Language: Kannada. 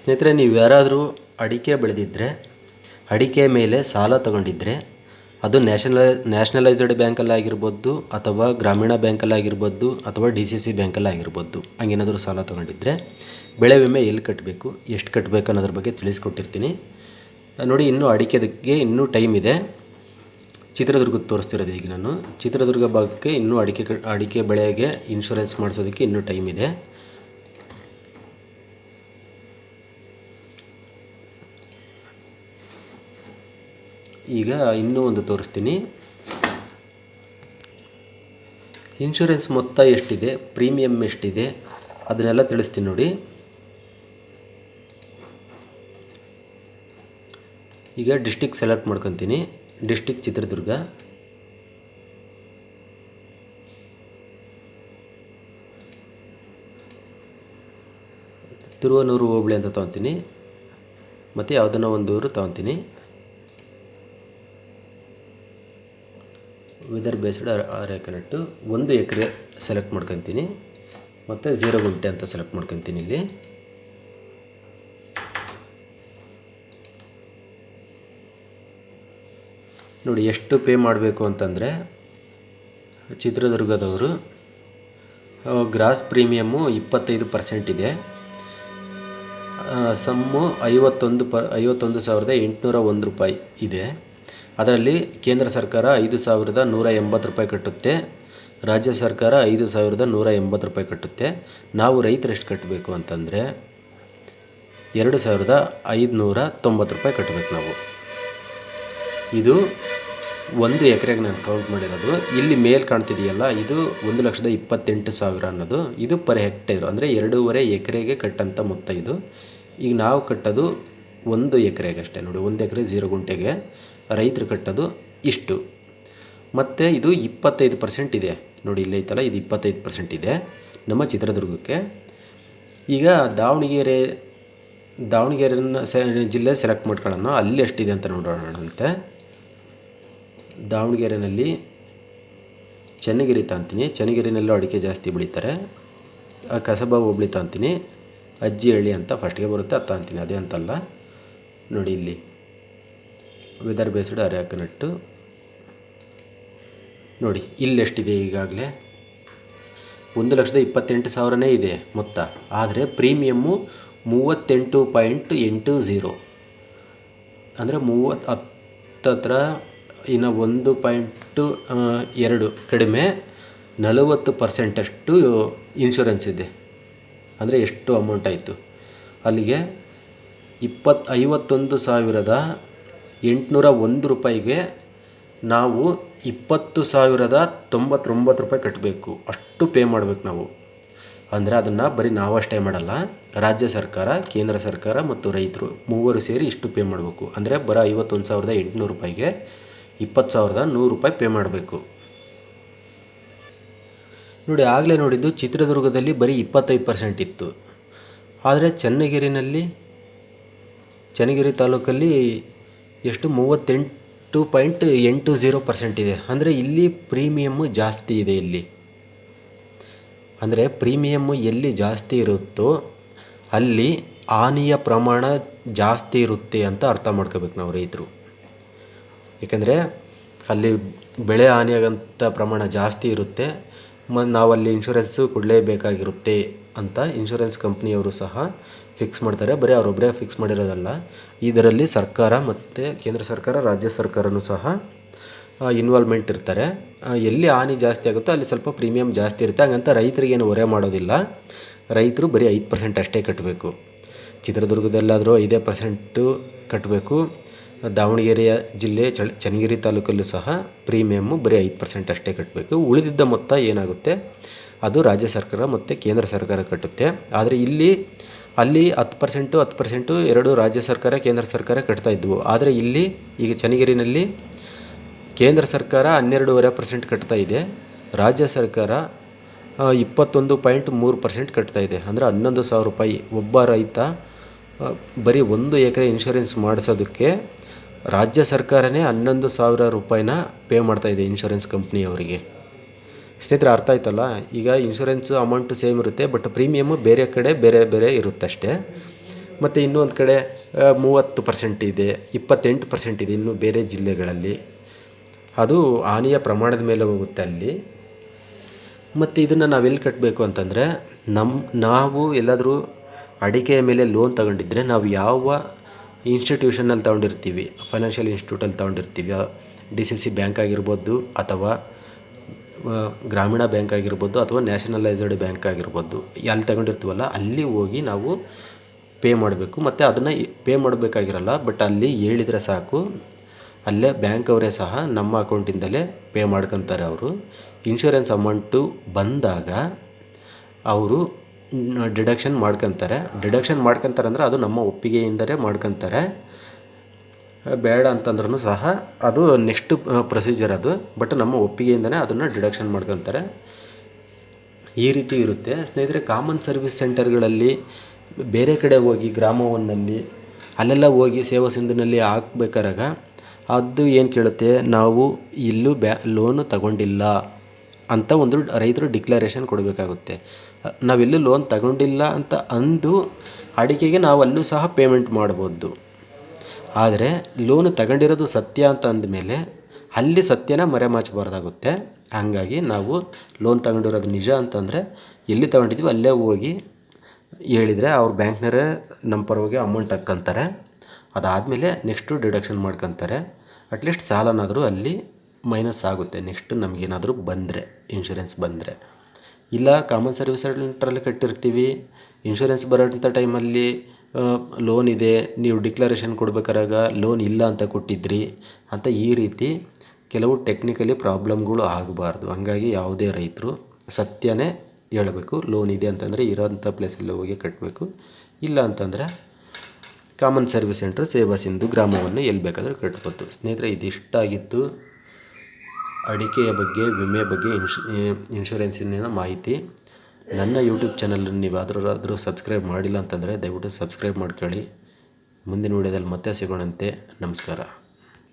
ಸ್ನೇಹಿತರೆ, ನೀವು ಯಾರಾದರೂ ಅಡಿಕೆ ಬೆಳೆದಿದ್ದರೆ, ಅಡಿಕೆ ಮೇಲೆ ಸಾಲ ತಗೊಂಡಿದ್ದರೆ, ಅದು ನ್ಯಾಷನಲೈಸ್ಡ್ ಬ್ಯಾಂಕಲ್ಲಾಗಿರ್ಬೋದು ಅಥವಾ ಗ್ರಾಮೀಣ ಬ್ಯಾಂಕಲ್ಲಾಗಿರ್ಬೋದು ಅಥವಾ DCC ಬ್ಯಾಂಕಲ್ಲಾಗಿರ್ಬೋದು. ಹಂಗೇನಾದರೂ ಸಾಲ ತೊಗೊಂಡಿದ್ದರೆ ಬೆಳೆ ವಿಮೆ ಎಲ್ಲಿ ಕಟ್ಟಬೇಕು, ಎಷ್ಟು ಕಟ್ಟಬೇಕು ಅನ್ನೋದ್ರ ಬಗ್ಗೆ ತಿಳಿಸ್ಕೊಟ್ಟಿರ್ತೀನಿ. ನೋಡಿ, ಇನ್ನೂ ಅಡಿಕೆದಕ್ಕೆ ಇನ್ನೂ ಟೈಮ್ ಇದೆ. ಚಿತ್ರದುರ್ಗಕ್ಕೆ ತೋರಿಸ್ತಿರೋದು ಈಗ ನಾನು. ಚಿತ್ರದುರ್ಗ ಭಾಗಕ್ಕೆ ಇನ್ನೂ ಅಡಿಕೆ ಬೆಳೆಗೆ ಇನ್ಶೂರೆನ್ಸ್ ಮಾಡಿಸೋದಕ್ಕೆ ಇನ್ನೂ ಟೈಮ್ ಇದೆ. ಈಗ ಇನ್ನೂ ಒಂದು ತೋರಿಸ್ತೀನಿ. ಇನ್ಶೂರೆನ್ಸ್ ಮೊತ್ತ ಎಷ್ಟಿದೆ, ಪ್ರೀಮಿಯಮ್ ಎಷ್ಟಿದೆ, ಅದನ್ನೆಲ್ಲ ತಿಳಿಸ್ತೀನಿ ನೋಡಿ. ಈಗ ಡಿಸ್ಟಿಕ್ ಸೆಲೆಕ್ಟ್ ಮಾಡ್ಕೊತೀನಿ. ಡಿಸ್ಟಿಕ್ ಚಿತ್ರದುರ್ಗ. ತಿರುವನೂರು ಹೋಬಳಿ ಅಂತ ತೊಗೊತೀನಿ, ಮತ್ತು ಯಾವುದನ್ನ ಒಂದು ಊರು ತೊಗೊತೀನಿ. ವೆದರ್ ಬೇಸ್ಡ್ ಅರೇಕನೆಟ್ಟು 1 ಎಕರೆ ಸೆಲೆಕ್ಟ್ ಮಾಡ್ಕೊತೀನಿ, ಮತ್ತು 0 ಗುಂಟೆ ಅಂತ ಸೆಲೆಕ್ಟ್ ಮಾಡ್ಕೊತೀನಿ. ಇಲ್ಲಿ ನೋಡಿ ಎಷ್ಟು ಪೇ ಮಾಡಬೇಕು ಅಂತಂದರೆ, ಚಿತ್ರದುರ್ಗದವರು ಗ್ರಾಸ್ ಪ್ರೀಮಿಯಮ್ಮು 25% ಇದೆ. ಸಮ್ಮು 51,801 ರೂಪಾಯಿ ಇದೆ. ಅದರಲ್ಲಿ ಕೇಂದ್ರ ಸರ್ಕಾರ 5,180 ರೂಪಾಯಿ ಕಟ್ಟುತ್ತೆ, ರಾಜ್ಯ ಸರ್ಕಾರ 5,180 ರೂಪಾಯಿ ಕಟ್ಟುತ್ತೆ. ನಾವು ರೈತರು ಎಷ್ಟು ಕಟ್ಟಬೇಕು ಅಂತಂದರೆ 2,590 ರೂಪಾಯಿ ಕಟ್ಟಬೇಕು ನಾವು. ಇದು 1 ಎಕರೆಗೆ ನಾನು ಕೌಂಟ್ ಮಾಡಿರೋದು. ಇಲ್ಲಿ ಮೇಲೆ ಕಾಣ್ತಿದೆಯಲ್ಲ, ಇದು 1,28,000 ಅನ್ನೋದು, ಇದು ಪರ್ ಹೆಕ್ಟೇರ್, ಅಂದರೆ 2.5 ಎಕರೆಗೆ ಕಟ್ಟಂಥ ಮೊತ್ತ ಇದು. ಈಗ ನಾವು ಕಟ್ಟೋದು 1 ಎಕರೆಗೆ ಅಷ್ಟೇ. ನೋಡಿ, 1 ಎಕರೆ 0 ಗುಂಟೆಗೆ ರೈತರು ಕಟ್ಟೋದು ಇಷ್ಟು. ಮತ್ತು ಇದು 25% ಇದೆ. ನೋಡಿ, ಇಲ್ಲೇ ಐತಲ್ಲ, ಇದು 25% ಇದೆ ನಮ್ಮ ಚಿತ್ರದುರ್ಗಕ್ಕೆ. ಈಗ ದಾವಣಗೆರೆನ ಜಿಲ್ಲೆ ಸೆಲೆಕ್ಟ್ ಮಾಡ್ಕೊಳ್ಳೋಣ. ಅಲ್ಲಿ ಎಷ್ಟಿದೆ ಅಂತ ನೋಡೋಣಂತೆ. ದಾವಣಗೆರೆಯಲ್ಲಿ ಚನ್ನಗಿರಿ ತಾಂತೀನಿ. ಚನ್ನಗಿರಿನಲ್ಲೂ ಅಡಿಕೆ ಜಾಸ್ತಿ ಬೆಳೀತಾರೆ. ಕಸಬಾ ಹೋಬಳಿ ತಾಂತೀನಿ. ಅಜ್ಜಿಹಳ್ಳಿ ಅಂತ ಫಸ್ಟ್ಗೆ ಬರುತ್ತೆ, ಅದು ತಾಂತೀನಿ, ಅದೇ ಅಂತಲ್ಲ. ನೋಡಿ, ಇಲ್ಲಿ ವೆದರ್ ಬೇಸ್ಡ್ ಅರೇಕನೆಟ್ಟು ನೋಡಿ, ಇಲ್ಲೆಷ್ಟಿದೆ. ಈಗಾಗಲೇ 1,28,000 ಇದೆ ಮೊತ್ತ. ಆದರೆ ಪ್ರೀಮಿಯಮ್ಮು 38.80, ಅಂದರೆ 30 ಇನ್ನು 1.2 ಕಡಿಮೆ 40% ಇನ್ಶೂರೆನ್ಸ್ ಇದೆ. ಅಂದರೆ ಎಷ್ಟು ಅಮೌಂಟ್ ಆಯಿತು ಅಲ್ಲಿಗೆ? 51,801 ರೂಪಾಯಿಗೆ ನಾವು 20,099 ರೂಪಾಯಿ ಕಟ್ಟಬೇಕು. ಅಷ್ಟು ಪೇ ಮಾಡಬೇಕು ನಾವು. ಅಂದರೆ ಅದನ್ನು ಬರೀ ನಾವಷ್ಟೇ ಮಾಡಲ್ಲ, ರಾಜ್ಯ ಸರ್ಕಾರ, ಕೇಂದ್ರ ಸರ್ಕಾರ ಮತ್ತು ರೈತರು ಮೂವರು ಸೇರಿ ಇಷ್ಟು ಪೇ ಮಾಡಬೇಕು. ಅಂದರೆ ಬರೋ 51,800 ರೂಪಾಯಿಗೆ 20,100 ರೂಪಾಯಿ ಪೇ ಮಾಡಬೇಕು. ನೋಡಿ, ಆಗಲೇ ನೋಡಿದ್ದು ಚಿತ್ರದುರ್ಗದಲ್ಲಿ ಬರೀ 25% ಇತ್ತು. ಆದರೆ ಚನ್ನಗಿರಿ ತಾಲೂಕಲ್ಲಿ ಎಷ್ಟು 38.80% ಇದೆ. ಅಂದರೆ ಇಲ್ಲಿ ಪ್ರೀಮಿಯಮ್ಮು ಜಾಸ್ತಿ ಇದೆ. ಇಲ್ಲಿ ಅಂದರೆ ಪ್ರೀಮಿಯಮ್ಮು ಎಲ್ಲಿ ಜಾಸ್ತಿ ಇರುತ್ತೋ ಅಲ್ಲಿ ಹಾನಿಯ ಪ್ರಮಾಣ ಜಾಸ್ತಿ ಇರುತ್ತೆ ಅಂತ ಅರ್ಥ ಮಾಡ್ಕೋಬೇಕು ನಾವು ರೈತರು. ಏಕೆಂದರೆ ಅಲ್ಲಿ ಬೆಳೆ ಹಾನಿಯಾಗಂಥ ಪ್ರಮಾಣ ಜಾಸ್ತಿ ಇರುತ್ತೆ. ನಾವಲ್ಲಿ ಇನ್ಶೂರೆನ್ಸು ಕೊಡಲೇಬೇಕಾಗಿರುತ್ತೆ ಅಂತ ಇನ್ಶೂರೆನ್ಸ್ ಕಂಪ್ನಿಯವರು ಸಹ ಫಿಕ್ಸ್ ಮಾಡ್ತಾರೆ. ಬರೀ ಅವರೊಬ್ಬರೇ ಫಿಕ್ಸ್ ಮಾಡಿರೋದಲ್ಲ, ಇದರಲ್ಲಿ ಸರ್ಕಾರ ಮತ್ತು ಕೇಂದ್ರ ಸರ್ಕಾರ, ರಾಜ್ಯ ಸರ್ಕಾರನೂ ಸಹ ಇನ್ವಾಲ್ವ್ಮೆಂಟ್ ಇರ್ತಾರೆ. ಎಲ್ಲಿ ಹಾನಿ ಜಾಸ್ತಿ ಆಗುತ್ತೋ ಅಲ್ಲಿ ಸ್ವಲ್ಪ ಪ್ರೀಮಿಯಮ್ ಜಾಸ್ತಿ ಇರುತ್ತೆ. ಹಾಗಂತ ರೈತರಿಗೇನು ಹೊರೆ ಮಾಡೋದಿಲ್ಲ. ರೈತರು ಬರೀ 5% ಅಷ್ಟೇ ಕಟ್ಟಬೇಕು. ಚಿತ್ರದುರ್ಗದಲ್ಲಾದರೂ 5% ಕಟ್ಟಬೇಕು. ದಾವಣಗೆರೆಯ ಜಿಲ್ಲೆ ಚನ್ನಗಿರಿ ತಾಲೂಕಲ್ಲೂ ಸಹ ಪ್ರೀಮಿಯಮ್ಮು ಬರೀ 5% ಅಷ್ಟೇ ಕಟ್ಟಬೇಕು. ಉಳಿದಿದ್ದ ಮೊತ್ತ ಏನಾಗುತ್ತೆ ಅದು ರಾಜ್ಯ ಸರ್ಕಾರ ಮತ್ತು ಕೇಂದ್ರ ಸರ್ಕಾರ ಕಟ್ಟುತ್ತೆ. ಆದರೆ ಅಲ್ಲಿ 10% ಎರಡು ರಾಜ್ಯ ಸರ್ಕಾರ, ಕೇಂದ್ರ ಸರ್ಕಾರ ಕಟ್ತಾ ಇದ್ವು. ಆದರೆ ಇಲ್ಲಿ ಈಗ ಚನ್ನಗಿರಿನಲ್ಲಿ ಕೇಂದ್ರ ಸರ್ಕಾರ 12.5% ಕಟ್ತಾ ಇದೆ, ರಾಜ್ಯ ಸರ್ಕಾರ 21.3% ಕಟ್ತಾ ಇದೆ. ಅಂದರೆ 11,000 ರೂಪಾಯಿ ಒಬ್ಬ ರೈತ ಬರೀ 1 ಎಕರೆ ಇನ್ಶೂರೆನ್ಸ್ ಮಾಡಿಸೋದಕ್ಕೆ ರಾಜ್ಯ ಸರ್ಕಾರನೇ 11,000 ರೂಪಾಯಿನ ಪೇ ಮಾಡ್ತಾಯಿದೆ ಇನ್ಶೂರೆನ್ಸ್ ಕಂಪ್ನಿಯವರಿಗೆ. ಸ್ನೇಹಿತರೆ, ಅರ್ಥ ಆಯ್ತಲ್ಲ? ಈಗ ಇನ್ಶೂರೆನ್ಸ್ ಅಮೌಂಟು ಸೇಮ್ ಇರುತ್ತೆ, ಬಟ್ ಪ್ರೀಮಿಯಮ್ಮು ಬೇರೆ ಕಡೆ ಬೇರೆ ಬೇರೆ ಇರುತ್ತಷ್ಟೇ. ಮತ್ತು ಇನ್ನೊಂದು ಕಡೆ 30% ಇದೆ, 28% ಇದೆ ಇನ್ನು ಬೇರೆ ಜಿಲ್ಲೆಗಳಲ್ಲಿ. ಅದು ಹಾನಿಯ ಪ್ರಮಾಣದ ಮೇಲೆ ಹೋಗುತ್ತೆ ಅಲ್ಲಿ. ಮತ್ತು ಇದನ್ನು ನಾವೆಲ್ಲಿ ಕಟ್ಟಬೇಕು ಅಂತಂದರೆ, ನಾವು ಎಲ್ಲಾದರೂ ಅಡಿಕೆಯ ಮೇಲೆ ಲೋನ್ ತಗೊಂಡಿದ್ರೆ ನಾವು ಯಾವ ಇನ್ಸ್ಟಿಟ್ಯೂಷನಲ್ಲಿ ತೊಗೊಂಡಿರ್ತೀವಿ, ಫೈನಾನ್ಷಿಯಲ್ ಇನ್ಸ್ಟಿಟ್ಯೂಟಲ್ಲಿ ತೊಗೊಂಡಿರ್ತೀವಿ, DCC ಬ್ಯಾಂಕ್ ಆಗಿರ್ಬೋದು, ಅಥವಾ ಗ್ರಾಮೀಣ ಬ್ಯಾಂಕ್ ಆಗಿರ್ಬೋದು, ಅಥವಾ ನ್ಯಾಷನಲೈಸ್ಡ್ ಬ್ಯಾಂಕ್ ಆಗಿರ್ಬೋದು, ಎಲ್ಲಿ ತಗೊಂಡಿರ್ತೀವಲ್ಲ ಅಲ್ಲಿ ಹೋಗಿ ನಾವು ಪೇ ಮಾಡಬೇಕು. ಮತ್ತು ಅದನ್ನು ಪೇ ಮಾಡಬೇಕಾಗಿರಲ್ಲ, ಬಟ್ ಅಲ್ಲಿ ಹೇಳಿದರೆ ಸಾಕು, ಅಲ್ಲೇ ಬ್ಯಾಂಕ್ ಅವರೇ ಸಹ ನಮ್ಮ ಅಕೌಂಟಿಂದಲೇ ಪೇ ಮಾಡ್ಕೊತಾರೆ. ಅವರು ಇನ್ಶೂರೆನ್ಸ್ ಅಮೌಂಟು ಬಂದಾಗ ಅವರು ಡಿಡಕ್ಷನ್ ಮಾಡ್ಕೊತಾರೆ ಅಂದರೆ ಅದು ನಮ್ಮ ಒಪ್ಪಿಗೆಯಿಂದಲೇ ಮಾಡ್ಕೊತಾರೆ. ಬೇಡ ಅಂತಂದ್ರೂ ಸಹ ಅದು ನೆಕ್ಸ್ಟ್ ಪ್ರೊಸೀಜರ್ ಅದು, ಬಟ್ ನಮ್ಮ ಒಪ್ಪಿಗೆಯಿಂದನೇ ಅದನ್ನು ಡಿಡಕ್ಷನ್ ಮಾಡ್ಕೊತಾರೆ. ಈ ರೀತಿ ಇರುತ್ತೆ ಸ್ನೇಹಿತರೆ. ಕಾಮನ್ ಸರ್ವಿಸ್ ಸೆಂಟರ್ಗಳಲ್ಲಿ ಬೇರೆ ಕಡೆ ಹೋಗಿ ಗ್ರಾಮ ಒನ್ನಲ್ಲಿ ಅಲ್ಲೆಲ್ಲ ಹೋಗಿ ಸೇವಾ ಸಿಂಧುನಲ್ಲಿ ಹಾಕ್ಬೇಕಾರಾಗ ಅದು ಏನು ಕೇಳುತ್ತೆ, ನಾವು ಇಲ್ಲೂ ಲೋನು ತಗೊಂಡಿಲ್ಲ ಅಂತ ಒಂದು ರೈತರು ಡಿಕ್ಲರೇಷನ್ ಕೊಡಬೇಕಾಗುತ್ತೆ. ನಾವೆಲ್ಲೂ ಲೋನ್ ತಗೊಂಡಿಲ್ಲ ಅಂತ ಅಂದು ಅಡಿಕೆಗೆ ನಾವು ಅಲ್ಲೂ ಸಹ ಪೇಮೆಂಟ್ ಮಾಡ್ಬೋದು. ಆದರೆ ಲೋನು ತಗೊಂಡಿರೋದು ಸತ್ಯ ಅಂತ ಅಂದಮೇಲೆ ಅಲ್ಲಿ ಸತ್ಯನ ಮರೆಮಾಚಬಾರ್ದಾಗುತ್ತೆ. ಹಾಗಾಗಿ ನಾವು ಲೋನ್ ತಗೊಂಡಿರೋದು ನಿಜ ಅಂತಂದರೆ ಎಲ್ಲಿ ತಗೊಂಡಿದ್ವಿ ಅಲ್ಲೇ ಹೋಗಿ ಹೇಳಿದರೆ ಅವ್ರ ಬ್ಯಾಂಕ್ನವರೇ ನಮ್ಮ ಪರವಾಗಿ ಅಮೌಂಟ್ ಹಾಕ್ಕೊಂತಾರೆ. ಅದಾದಮೇಲೆ ನೆಕ್ಸ್ಟು ಡಿಡಕ್ಷನ್ ಮಾಡ್ಕೊತಾರೆ. ಅಟ್ಲೀಸ್ಟ್ ಸಾಲನಾದರೂ ಅಲ್ಲಿ ಮೈನಸ್ ಆಗುತ್ತೆ ನೆಕ್ಸ್ಟ್ ನಮಗೇನಾದರೂ ಬಂದರೆ, ಇನ್ಶೂರೆನ್ಸ್ ಬಂದರೆ. ಇಲ್ಲ ಕಾಮನ್ ಸರ್ವಿಸ್ ಸೆಂಟ್ರಲ್ಲಿ ಕಟ್ಟಿರ್ತೀವಿ, ಇನ್ಶೂರೆನ್ಸ್ ಬರೋಂಥ ಟೈಮಲ್ಲಿ ಲೋನ್ ಇದೆ, ನೀವು ಡಿಕ್ಲರೇಷನ್ ಕೊಡ್ಬೇಕಾರಾಗ ಲೋನ್ ಇಲ್ಲ ಅಂತ ಕೊಟ್ಟಿದ್ರಿ ಅಂತ ಈ ರೀತಿ ಕೆಲವು ಟೆಕ್ನಿಕಲಿ ಪ್ರಾಬ್ಲಮ್ಗಳು ಆಗಬಾರ್ದು. ಹಾಗಾಗಿ ಯಾವುದೇ ರೈತರು ಸತ್ಯನೇ ಹೇಳಬೇಕು. ಲೋನ್ ಇದೆ ಅಂತಂದರೆ ಇರೋಂಥ ಪ್ಲೇಸಲ್ಲಿ ಹೋಗಿ ಕಟ್ಟಬೇಕು. ಇಲ್ಲ ಅಂತಂದರೆ ಕಾಮನ್ ಸರ್ವಿಸ್ ಸೆಂಟ್ರ್, ಸೇವಾ ಸಿಂಧು, ಗ್ರಾಮವನ್ನು ಎಲ್ಲಿ ಬೇಕಾದರೂ ಕಟ್ಬೋದು. ಸ್ನೇಹಿತರೆ, ಇದಿಷ್ಟಾಗಿತ್ತು ಅಡಿಕೆಯ ಬಗ್ಗೆ, ವಿಮೆ ಬಗ್ಗೆ, ಇನ್ಶೂರೆನ್ಸಿನ ಮಾಹಿತಿ. ನನ್ನ ಯೂಟ್ಯೂಬ್ ಚಾನಲನ್ನು ನೀವು ಯಾವ್ದಾದ್ರೂ ಸಬ್ಸ್ಕ್ರೈಬ್ ಮಾಡಿಲ್ಲ ಅಂತಂದರೆ ದಯವಿಟ್ಟು ಸಬ್ಸ್ಕ್ರೈಬ್ ಮಾಡ್ಕೊಳ್ಳಿ. ಮುಂದಿನ ವೀಡಿಯೋದಲ್ಲಿ ಮತ್ತೆ ಸಿಗೋಣಂತೆ. ನಮಸ್ಕಾರ.